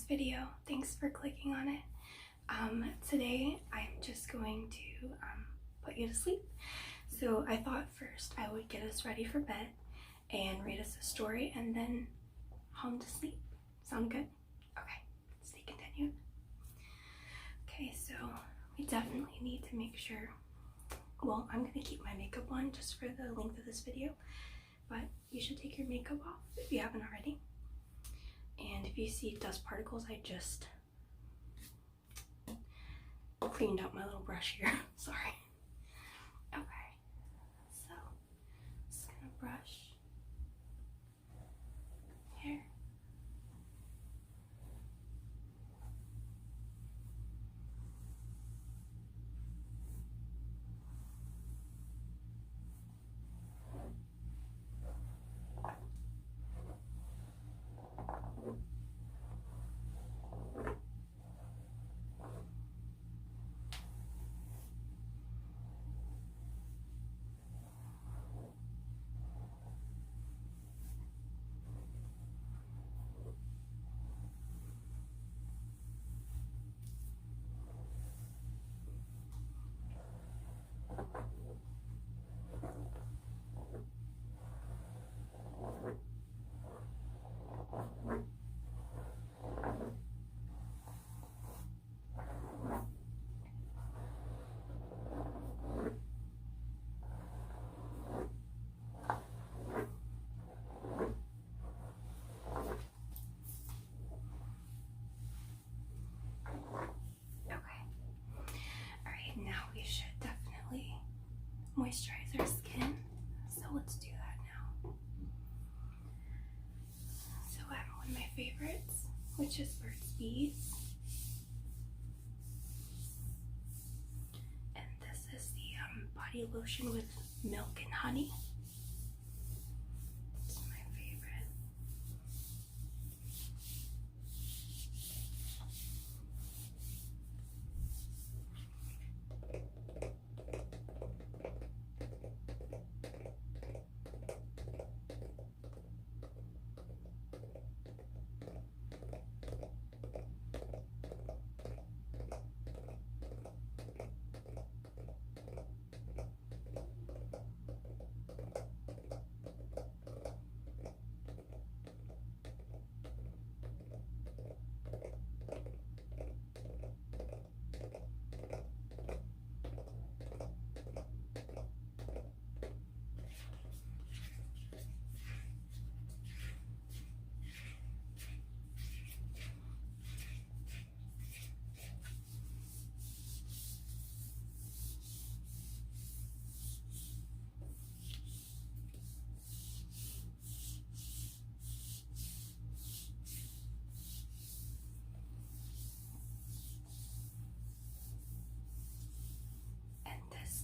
this video. Thanks for clicking on it. Today I'm just going to put you to sleep. So I thought first I would get us ready for bed and read us a story and then home to sleep. Sound good? Okay, stay continued. Okay, so we definitely need to make sure, well, I'm gonna keep my makeup on just for the length of this video, but you should take your makeup off if you haven't already. And if you see dust particles, I just cleaned out my little brush here. Sorry. Okay, so just gonna brush hair. Now we should definitely moisturize our skin, so let's do that now. So I have one of my favorites, which is Burt's Bees, and this is the body lotion with milk and honey. It's my favorite.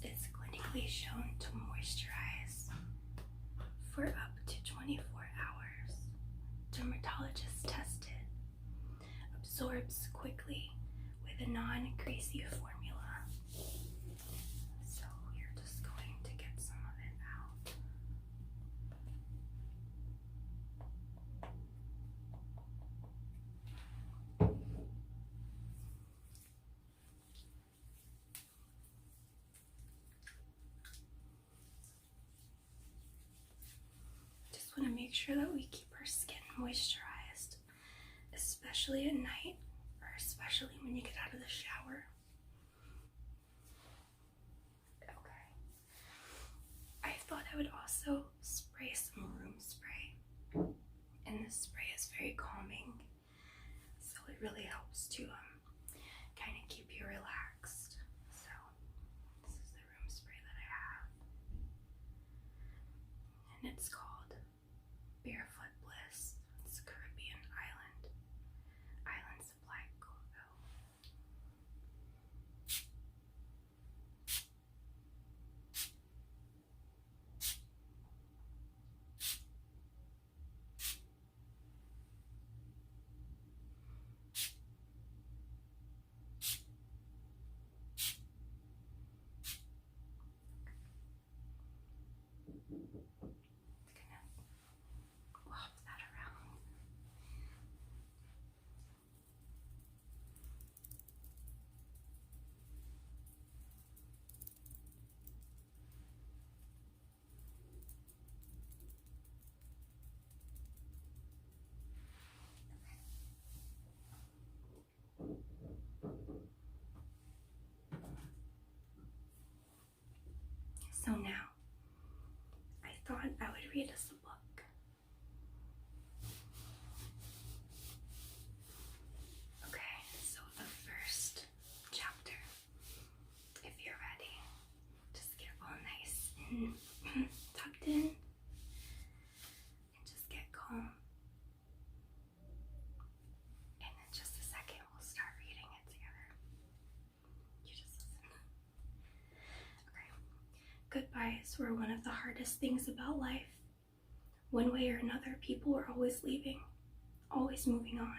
Is clinically shown to moisturize for up to 24 hours. Dermatologists tested. Absorbs quickly with a non-greasy formula. So we're just going to get some of it out. Want to make sure that we keep our skin moisturized, especially at night, or especially when you get out of the shower. Okay. I thought I would also spray some room spray, and this spray is very calming, so it really helps to kind of keep you relaxed. So this is the room spray that I have, and it's called Barefoot Bliss. It's a Caribbean island supply cocoa. read us a book. Okay, so the first chapter, if you're ready, just get all nice and tucked in and just get calm. And in just a second, we'll start reading it together. You just listen. Okay. Goodbyes were one of the hardest things about life. One way or another, people were always leaving, always moving on.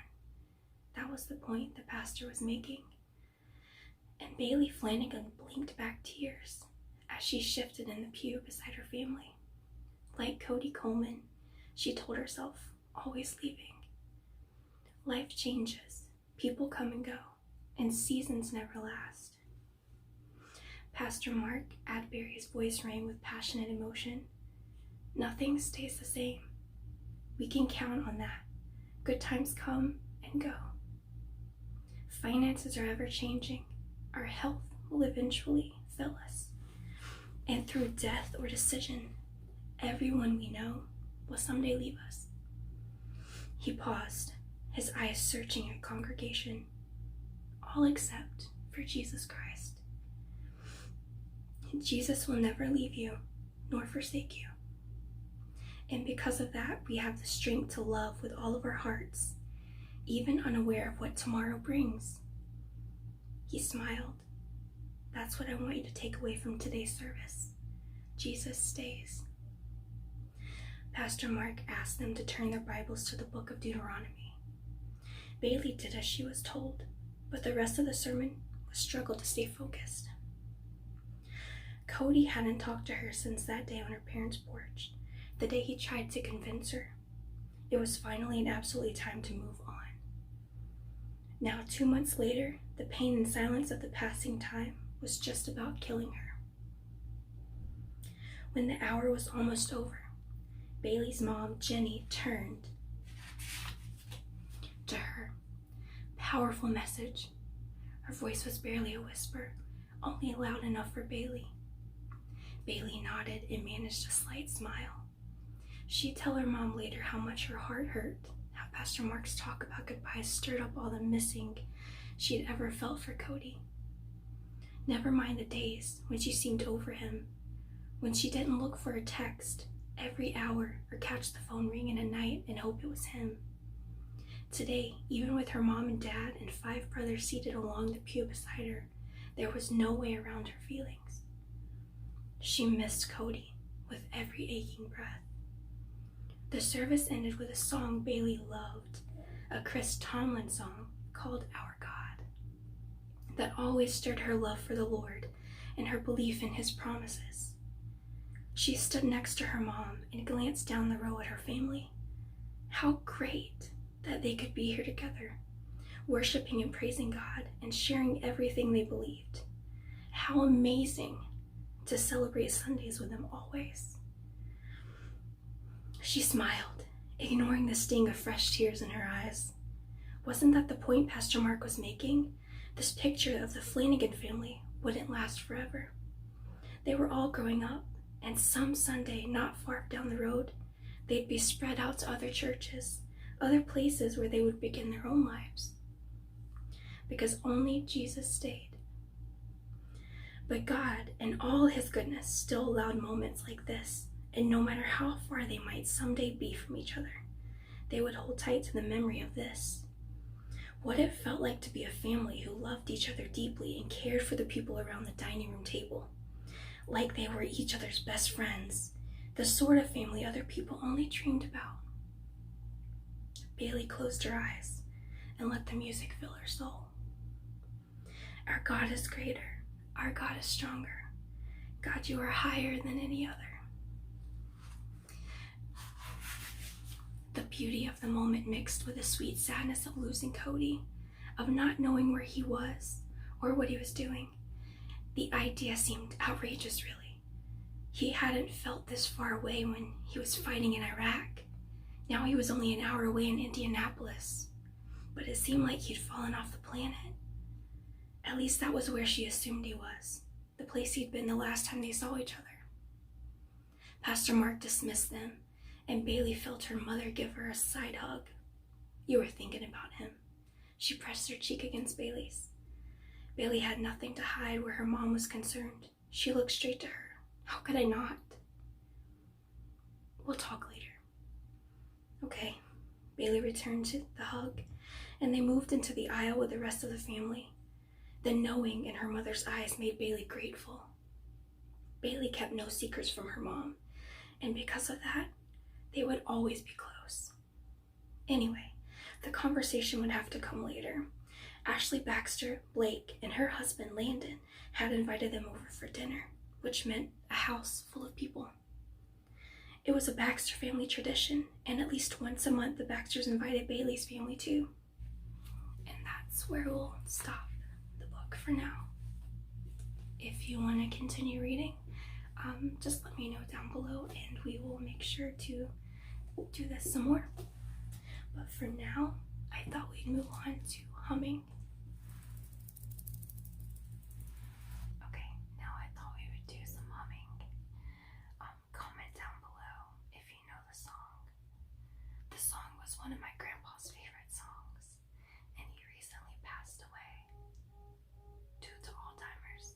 That was the point the pastor was making. And Bailey Flanagan blinked back tears as she shifted in the pew beside her family. Like Cody Coleman, she told herself, always leaving. Life changes, people come and go, and seasons never last. Pastor Mark Adberry's voice rang with passionate emotion. Nothing stays the same. We can count on that. Good times come and go. Finances are ever changing. Our health will eventually fail us. And through death or decision, everyone we know will someday leave us. He paused, his eyes searching at congregation, all except for Jesus Christ. Jesus will never leave you nor forsake you. And because of that, we have the strength to love with all of our hearts, even unaware of what tomorrow brings. He smiled. That's what I want you to take away from today's service. Jesus stays. Pastor Mark asked them to turn their Bibles to the book of Deuteronomy. Bailey did as she was told, but the rest of the sermon struggled to stay focused. Cody hadn't talked to her since that day on her parents' porch, the day he tried to convince her. It was finally and absolutely time to move on. Now, 2 months later, the pain and silence of the passing time was just about killing her. When the hour was almost over, Bailey's mom, Jenny, turned to her. Powerful message. Her voice was barely a whisper, only loud enough for Bailey. Bailey nodded and managed a slight smile. She'd tell her mom later how much her heart hurt, how Pastor Mark's talk about goodbyes stirred up all the missing she'd ever felt for Cody. Never mind the days when she seemed over him, when she didn't look for a text every hour or catch the phone ringing at night and hope it was him. Today, even with her mom and dad and 5 brothers seated along the pew beside her, there was no way around her feelings. She missed Cody with every aching breath. The service ended with a song Bailey loved, a Chris Tomlin song called Our God, that always stirred her love for the Lord and her belief in his promises. She stood next to her mom and glanced down the row at her family. How great that they could be here together, worshiping and praising God and sharing everything they believed. How amazing to celebrate Sundays with them always. She smiled, ignoring the sting of fresh tears in her eyes. Wasn't that the point Pastor Mark was making? This picture of the Flanagan family wouldn't last forever. They were all growing up, and some Sunday not far down the road, they'd be spread out to other churches, other places where they would begin their own lives. Because only Jesus stayed. But God, in all his goodness, still allowed moments like this, and no matter how far they might someday be from each other, they would hold tight to the memory of this. What it felt like to be a family who loved each other deeply and cared for the people around the dining room table, like they were each other's best friends, the sort of family other people only dreamed about. Bailey closed her eyes and let the music fill her soul. Our God is greater. Our God is stronger. God, you are higher than any other. The beauty of the moment mixed with the sweet sadness of losing Cody, of not knowing where he was or what he was doing. The idea seemed outrageous, really. He hadn't felt this far away when he was fighting in Iraq. Now he was only an hour away in Indianapolis, but it seemed like he'd fallen off the planet. At least that was where she assumed he was, the place he'd been the last time they saw each other. Pastor Mark dismissed them, and Bailey felt her mother give her a side hug. "You were thinking about him." She pressed her cheek against Bailey's. Bailey had nothing to hide where her mom was concerned. She looked straight to her. "How could I not?" "We'll talk later." "Okay." Bailey returned to the hug, and they moved into the aisle with the rest of the family. The knowing in her mother's eyes made Bailey grateful. Bailey kept no secrets from her mom, and because of that, they would always be close. Anyway, the conversation would have to come later. Ashley Baxter, Blake, and her husband Landon had invited them over for dinner, which meant a house full of people. It was a Baxter family tradition, and at least once a month the Baxters invited Bailey's family too. And that's where we'll stop the book for now. If you want to continue reading, just let me know down below and we will make sure to do this some more. But for now, I thought we'd move on to humming. Okay, now I thought we would do some humming. Comment down below if you know the song. The song was one of my grandpa's favorite songs, and he recently passed away due to Alzheimer's.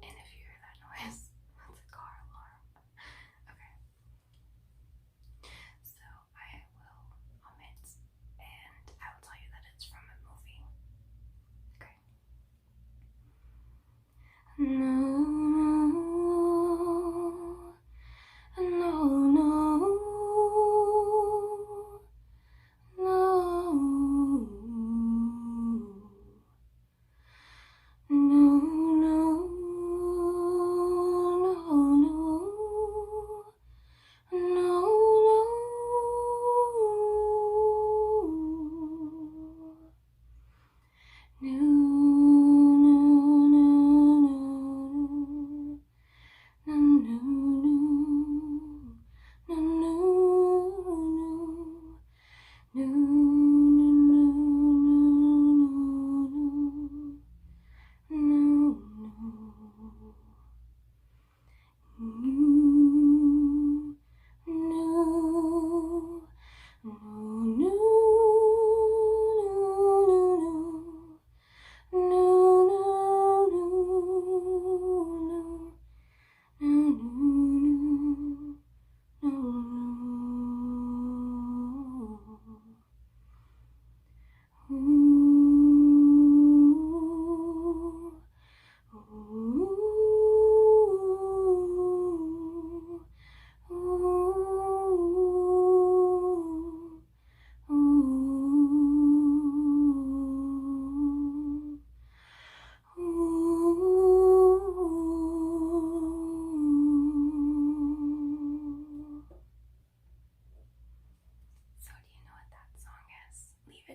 And if you hear that noise, that's a car alarm. Okay. So I will hum it, and I will tell you that it's from a movie. Okay. No.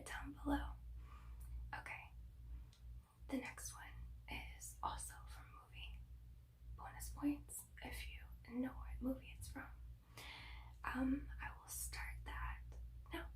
Down below. Okay, the next one is also from a movie. Bonus points if you know what movie it's from. I will start that now.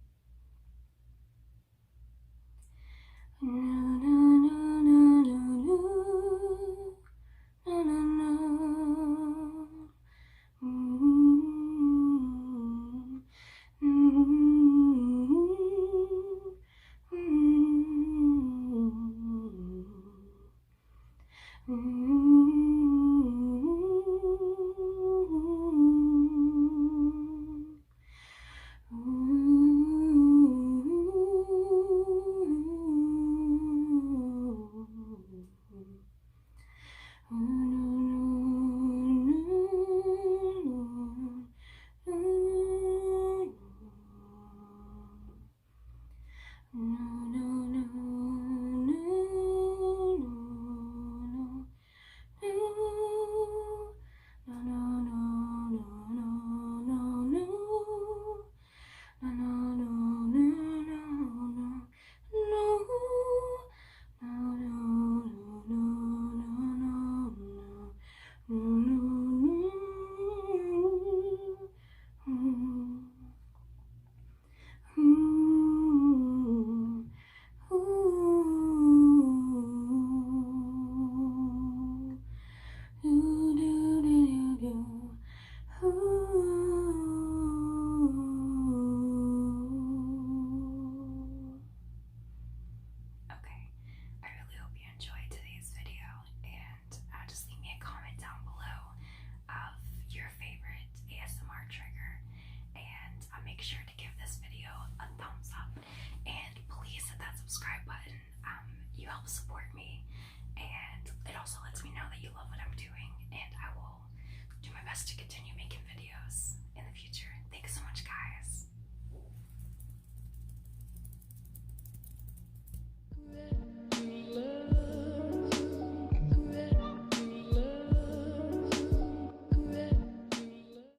us to continue making videos in the future. Thanks so much, guys.